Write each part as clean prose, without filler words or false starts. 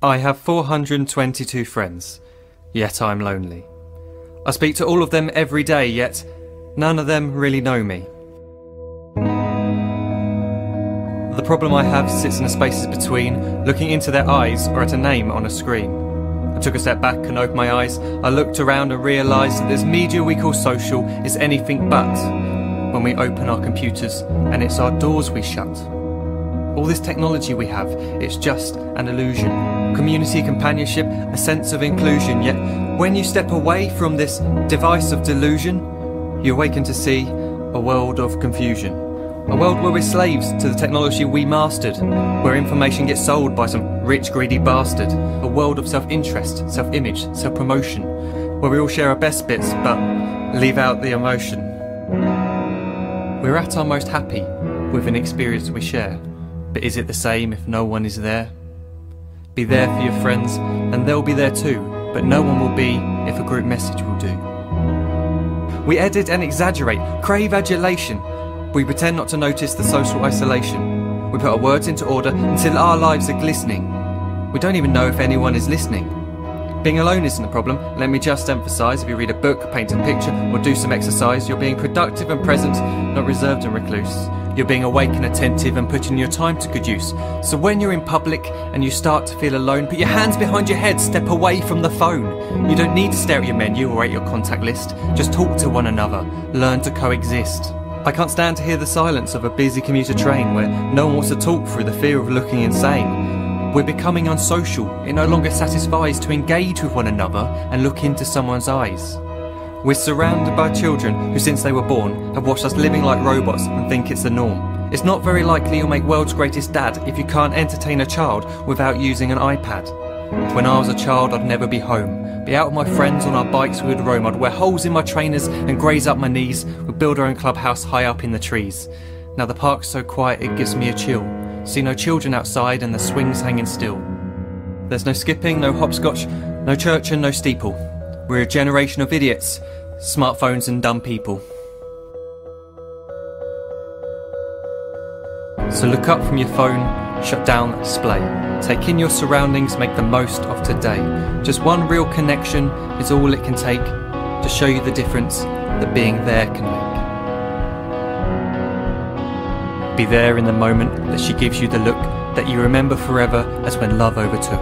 I have 422 friends, yet I'm lonely. I speak to all of them every day, yet none of them really know me. The problem I have sits in the spaces between looking into their eyes or at a name on a screen. I took a step back and opened my eyes. I looked around and realised that this media we call social is anything but when we open our computers and it's our doors we shut. All this technology we have, it's just an illusion. Community, companionship, a sense of inclusion. Yet when you step away from this device of delusion, you awaken to see a world of confusion. A world where we're slaves to the technology we mastered, where information gets sold by some rich, greedy bastard. A world of self-interest, self-image, self-promotion, where we all share our best bits but leave out the emotion. We're at our most happy with an experience we share. But is it the same if no one is there? Be there for your friends and they'll be there too, but no one will be if a group message will do. We edit and exaggerate, crave adulation. We pretend not to notice the social isolation. We put our words into order until our lives are glistening. We don't even know if anyone is listening. Being alone isn't the problem. Let me just emphasise, if you read a book, paint a picture or do some exercise, you're being productive and present, not reserved and recluse. You're being awake and attentive and putting your time to good use. So when you're in public and you start to feel alone, put your hands behind your head, step away from the phone. You don't need to stare at your menu or at your contact list. Just talk to one another. Learn to coexist. I can't stand to hear the silence of a busy commuter train where no one wants to talk through the fear of looking insane. We're becoming unsocial. It no longer satisfies to engage with one another and look into someone's eyes. We're surrounded by children who, since they were born, have watched us living like robots and think it's the norm. It's not very likely you'll make world's greatest dad if you can't entertain a child without using an iPad. When I was a child, I'd never be home. Be out with my friends on our bikes, we would roam. I'd wear holes in my trainers and graze up my knees. We'd build our own clubhouse high up in the trees. Now the park's so quiet it gives me a chill. See no children outside and the swings hanging still. There's no skipping, no hopscotch, no church and no steeple. We're a generation of idiots, smartphones and dumb people. So look up from your phone, shut down that display. Take in your surroundings, make the most of today. Just one real connection is all it can take to show you the difference that being there can make. Be there in the moment that she gives you the look that you remember forever as when love overtook.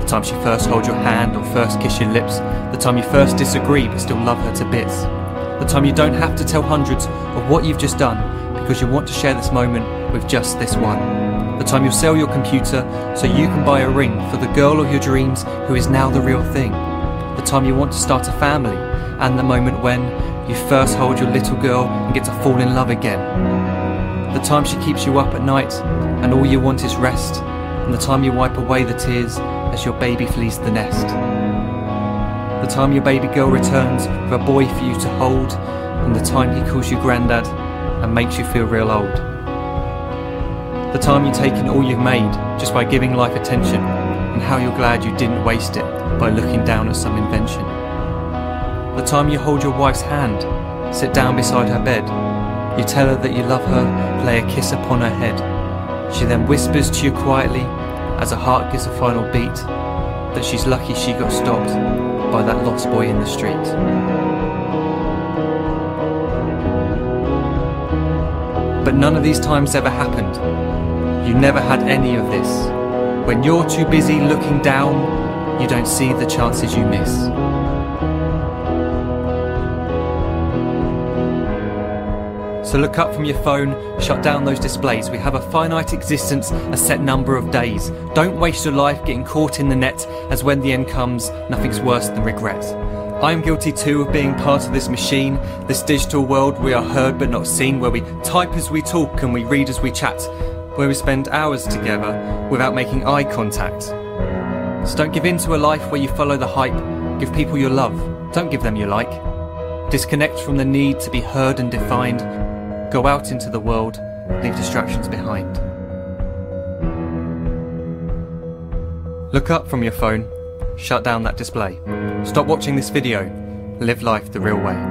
The time she first holds your hand or first kiss your lips. The time you first disagree but still love her to bits. The time you don't have to tell hundreds of what you've just done because you want to share this moment with just this one. The time you'll sell your computer so you can buy a ring for the girl of your dreams who is now the real thing. The time you want to start a family and the moment when you first hold your little girl and get to fall in love again. The time she keeps you up at night and all you want is rest. And the time you wipe away the tears as your baby flees the nest. The time your baby girl returns with a boy for you to hold, and the time he calls you granddad and makes you feel real old. The time you take in all you've made just by giving life attention, and how you're glad you didn't waste it by looking down at some invention. The time you hold your wife's hand, sit down beside her bed, you tell her that you love her, lay a kiss upon her head. She then whispers to you quietly, as her heart gives a final beat, that she's lucky she got stopped by that lost boy in the street. But none of these times ever happened. You never had any of this. When you're too busy looking down, you don't see the chances you miss. So look up from your phone, shut down those displays. We have a finite existence, a set number of days. Don't waste your life getting caught in the net, as when the end comes, nothing's worse than regret. I'm guilty too of being part of this machine, this digital world we are heard but not seen, where we type as we talk and we read as we chat, where we spend hours together without making eye contact. So don't give in to a life where you follow the hype. Give people your love, don't give them your like. Disconnect from the need to be heard and defined. Go out into the world, leave distractions behind. Look up from your phone, shut down that display. Stop watching this video, live life the real way.